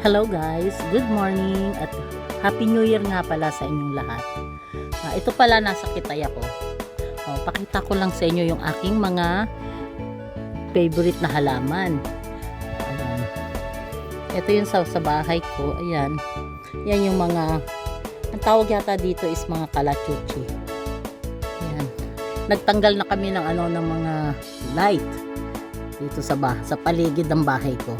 Hello guys, good morning at Happy New Year nga pala sa inyong lahat. Ito pala nasa Kitay ako. Pakita ko lang sa inyo yung aking mga favorite na halaman. Ayan. Ito yung sa bahay ko. Ayan. Yan yung mga, ang tawag yata dito is mga kalachuchi. Ayan. Nagtanggal na kami ng ng mga light dito sa paligid ng bahay ko.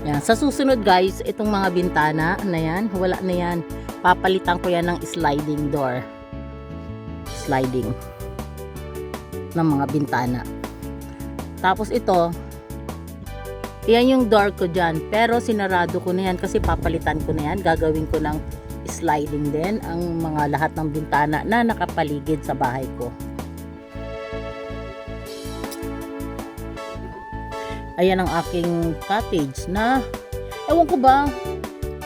Yan. Sa susunod guys, itong mga bintana na yan, wala na yan. Papalitan ko yan ng sliding door. Sliding ng mga bintana. Tapos ito, yan yung door ko dyan. Pero sinarado ko na yan kasi papalitan ko na yan. Gagawin ko ng sliding din ang mga lahat ng bintana na nakapaligid sa bahay ko. Ayan ang aking cottage na, ewan ko ba,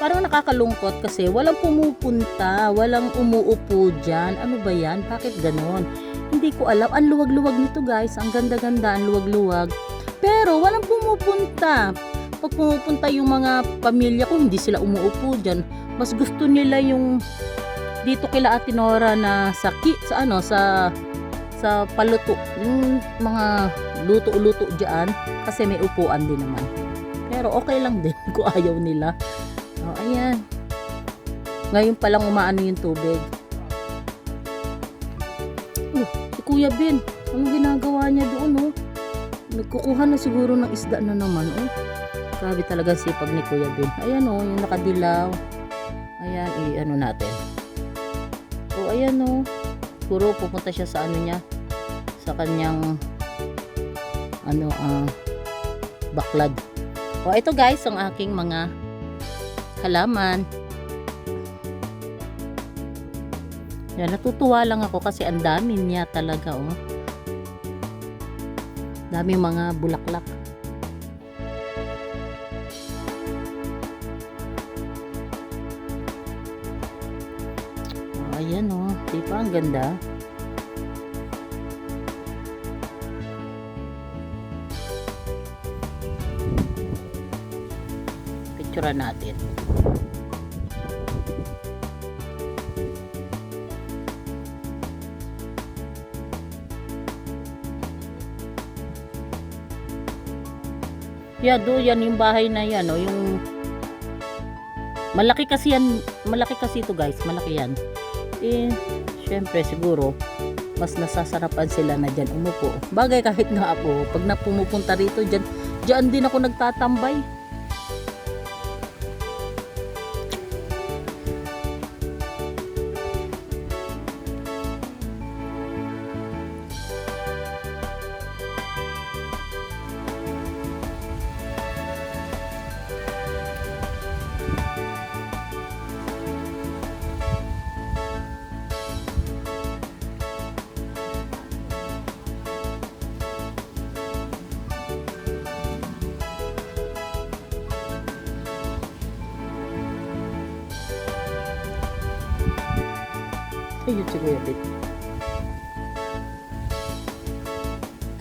parang nakakalungkot kasi walang pumupunta, walang umuupo dyan. Ano ba yan? Bakit ganon? Hindi ko alam. Ang luwag-luwag nito guys. Ang ganda-ganda, ang luwag-luwag. Pero walang pumupunta. Pag pumupunta yung mga pamilya ko, hindi sila umuupo dyan. Mas gusto nila yung dito kila Ate Nora na sa paluto. Yung mga luto-luto dyan kasi may upuan din naman. Pero okay lang din kung ayaw nila. Ayan. Ngayon pa lang umaano yung tubig. Si Kuya Ben, anong ginagawa niya doon? Nagkukuha na siguro ng isda na naman. Grabe talaga sipag ni Kuya Ben. Ayan yung nakadilaw. Ayan, i-ano natin. Ayan siguro pupunta siya sa niya, sa kanyang baklad. Ito guys ang aking mga halaman. Yan, natutuwa lang ako kasi ang dami niya talaga dami mga bulaklak. Ayan diba ang ganda? Picturean natin. Yan yung bahay na yan yung malaki kasi ito guys, malaki yan. Syempre siguro mas nasasarapan sila na dyan umupo. Bagay kahit nga ako, pag pumupunta rito dyan din ako nagtatambay. Ayun si Kuya Ben.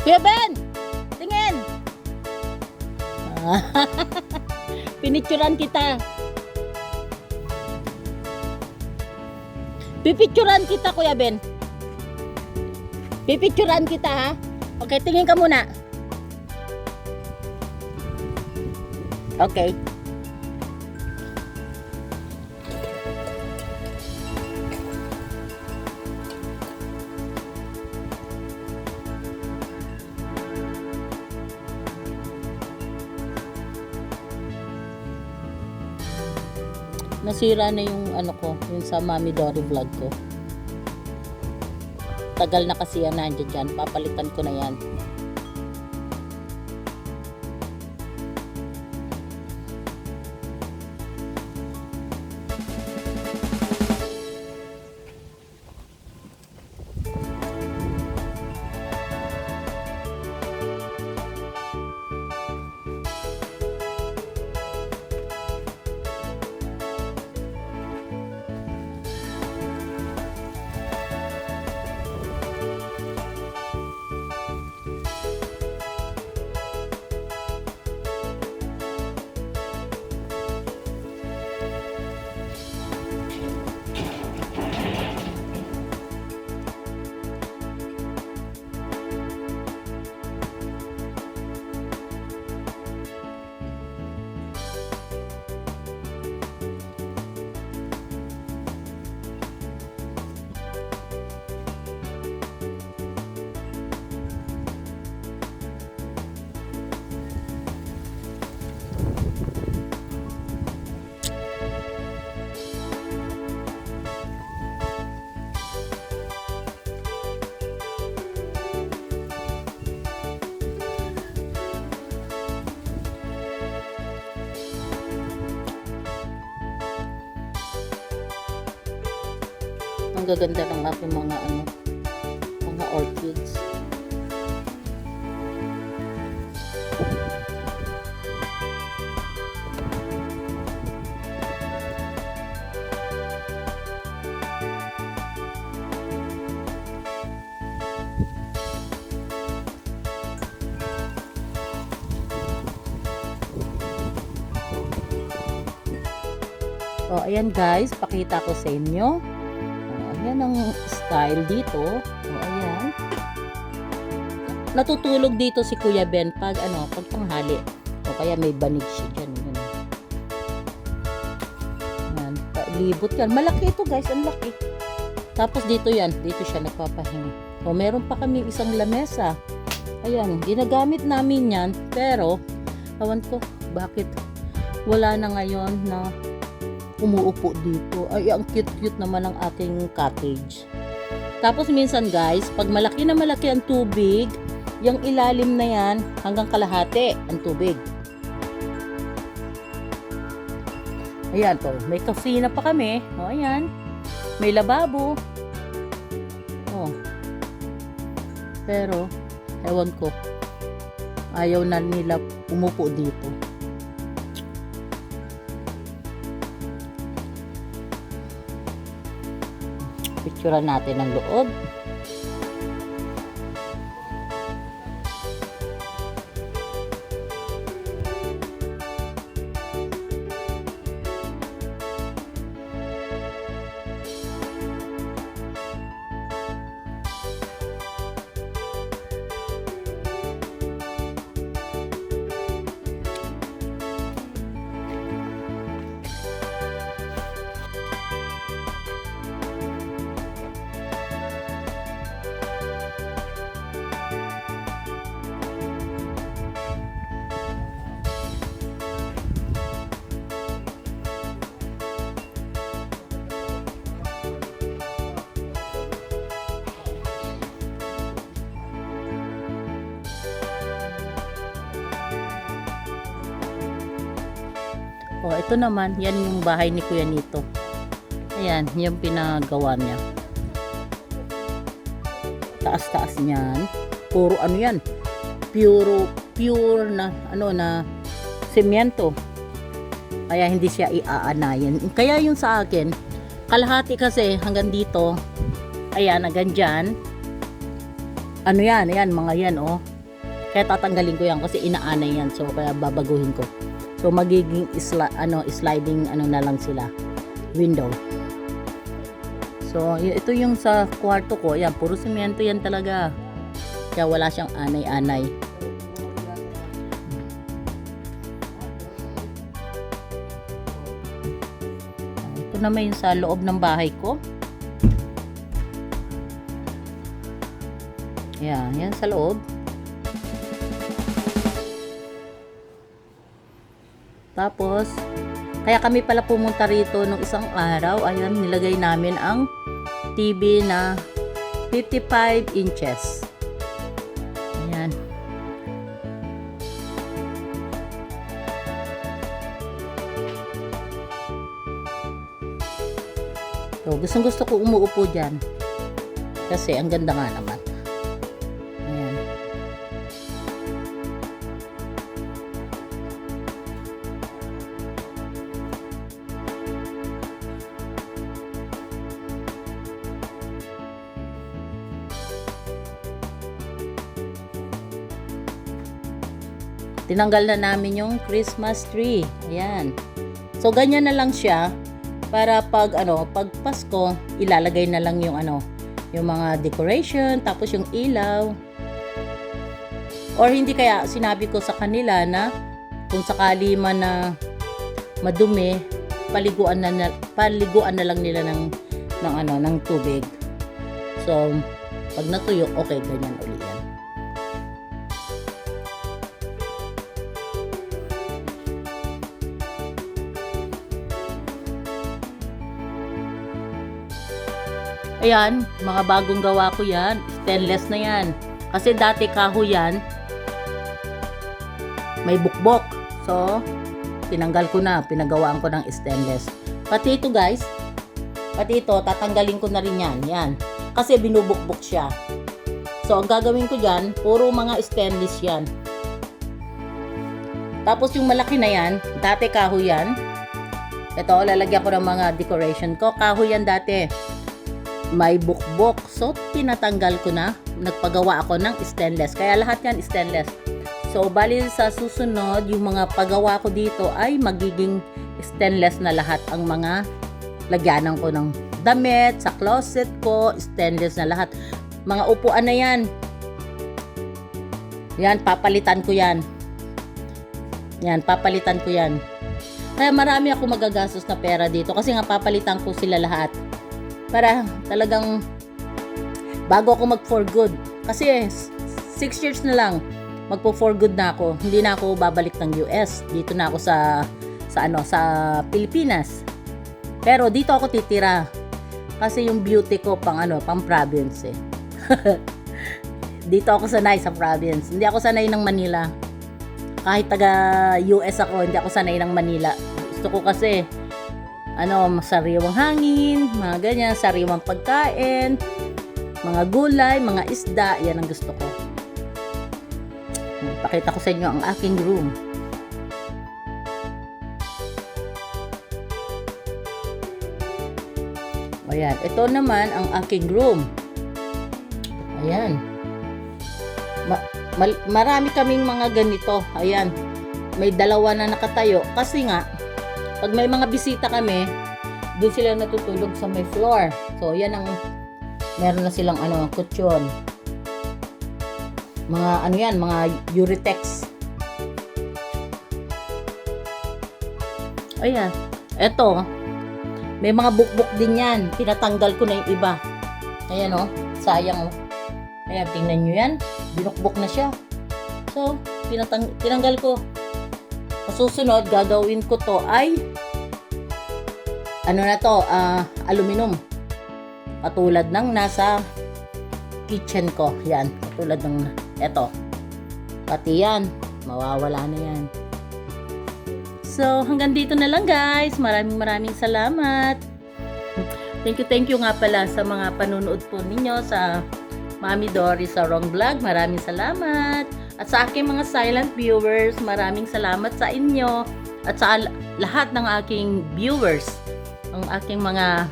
Kuya Ben! Tingin! Pinicturan kita. Pipicturan kita Kuya Ben. Pipicturan kita ha. Okay, tingin ka muna. Okay. Nasira na yung yung sa Mami Dory vlog ko. Tagal na kasi yan nandiyan dyan. Papalitan ko na yan. Ang gaganda ng aking mga mga orchids. So, ayan guys, pakita ko sa inyo. Ayan ang style dito. So, ayan. Natutulog dito si Kuya Ben pag pag tanghali. O kaya may banig siya dyan. Ayan, libot yan. Malaki ito guys, ang laki. Tapos dito yan, dito siya nagpapahinga. So, meron pa kami isang lamesa. Ayan, ginagamit namin yan. Pero, awan ko, bakit wala na ngayon na umuupo dito. Ay, ang cute-cute naman ng aking cottage. Tapos minsan guys, pag malaki na malaki ang tubig, yung ilalim na yan, hanggang kalahati ang tubig. Ayan po, may kusina pa kami. O, ayan. May lababo. O. Pero, ewan ko, ayaw na nila umupo dito. Picturean natin ang loob. O, ito naman, yan yung bahay ni Kuya Nito. Ayan, yung pinagawa niya. Taas-taas niyan. Puro yan. Pure na, na semento. Kaya hindi siya iaanayin. Kaya yung sa akin, kalahati kasi hanggang dito. Ayan, hanggang dyan. Yan, mga yan, oh. Kaya tatanggalin ko yan kasi inaanay yan. So, kaya babaguhin ko. So magiging sliding na lang sila, window. So ito yung sa kwarto ko, ayan, puro semento yan talaga. Kaya wala siyang anay-anay. Ito naman yung sa loob ng bahay ko. Ayan, yan sa loob. Tapos, kaya kami pala pumunta rito nung isang araw. Ayan, nilagay namin ang TV na 55 inches. Ayan. So, gustong-gusto ko umuupo dyan. Kasi, ang ganda nga naman. Ayan. Tinanggal na namin yung Christmas tree. Ayan. So, ganyan na lang siya. Para pag Pasko, ilalagay na lang yung yung mga decoration, tapos yung ilaw. Or hindi, kaya sinabi ko sa kanila na kung sakali man na madumi, paliguan na lang nila ng tubig. So, pag natuyo, okay, ganyan ulit yan. Ayan, mga bagong gawa ko yan. Stainless na yan. Kasi dati kahoy yan. May bukbok. So, tinanggal ko na. Pinagawaan ko ng stainless. Pati ito guys. Pati ito, tatanggalin ko na rin yan. Yan. Kasi binubukbok siya. So, ang gagawin ko dyan, puro mga stainless yan. Tapos yung malaki na yan, dati kahoy yan. Ito, lalagyan ko ng mga decoration ko. Kahoy yan dati. May bukbok. So, tinatanggal ko na. Nagpagawa ako ng stainless. Kaya lahat yan stainless. So, bali sa susunod, yung mga pagawa ko dito ay magiging stainless na lahat ang mga lagyanan ko ng damit, sa closet ko, stainless na lahat. Mga upuan na yan. Yan, papalitan ko yan. Yan, papalitan ko yan. Kaya marami ako magagastos na pera dito kasi nga papalitan ko sila lahat. Para talagang bago ako mag for good. Kasi 6 years na lang magpo for good na ako. Hindi na ako babalik ng US. Dito na ako sa Pilipinas. Pero dito ako titira. Kasi yung beauty ko pang province eh. Dito ako sanay sa province. Hindi ako sanay ng Manila. Kahit taga US ako, hindi ako sanay ng Manila. Gusto ko kasi sariwang hangin, mga ganyan, sariwang pagkain, mga gulay, mga isda, yan ang gusto ko. Pakita ko sa inyo ang aking room. Ayan, ito naman ang aking room. Ayan. Marami kaming mga ganito. Ayan. May dalawa na nakatayo. Kasi nga, pag may mga bisita kami, doon sila natutulog sa may floor. So, yan ang, meron na silang kutsyon. Mga mga Uritex. Ayan. Eto, may mga bukbuk din yan. Tinatanggal ko na yung iba. Ayan sayang Ayan, tingnan nyo yan. Binukbok na siya. So, tinanggal ko. Susunod, gagawin ko to ay aluminum. Patulad ng nasa kitchen ko. Yan, patulad ng eto. Pati yan, mawawala na yan. So, hanggang dito na lang guys. Maraming salamat. Thank you nga pala sa mga panunood po ninyo sa Mami Dory Sarong Vlog. Maraming salamat. At sa aking mga silent viewers, maraming salamat sa inyo. At sa lahat ng aking viewers, ang aking mga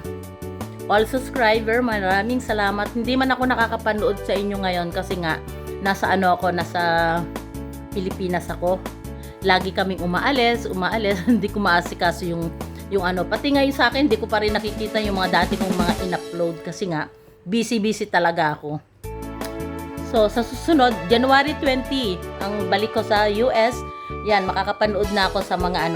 all subscriber, maraming salamat. Hindi man ako nakakapanood sa inyo ngayon kasi nga, nasa Pilipinas ako. Lagi kaming umaalis, hindi ko maasikaso yung pati ngayon sa akin, hindi ko pa rin nakikita yung mga dati kong mga in-upload kasi nga, busy talaga ako. So, sa susunod, January 20, ang balik ko sa US, yan, makakapanood na ako sa mga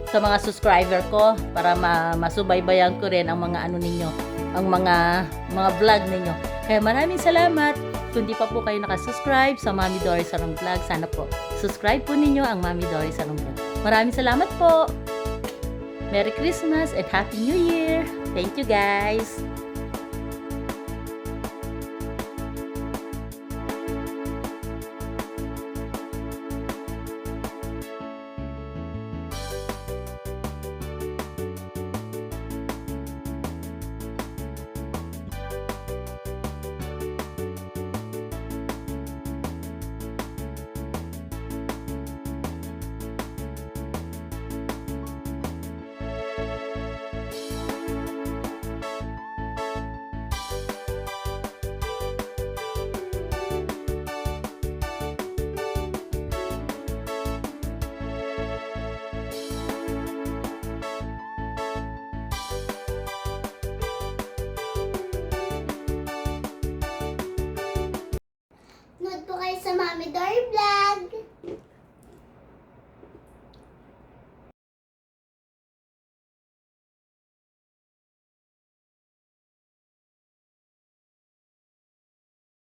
sa mga subscriber ko para masubaybayan ko rin ang mga ninyo, ang mga vlog ninyo. Kaya maraming salamat. Kung di pa po kayo nakasubscribe sa Mami Dory Sarong Vlog, sana po subscribe po ninyo ang Mami Dory Sarong Vlog. Maraming salamat po. Merry Christmas and Happy New Year. Thank you guys. Nood po kayo sa Mami Dory Vlog.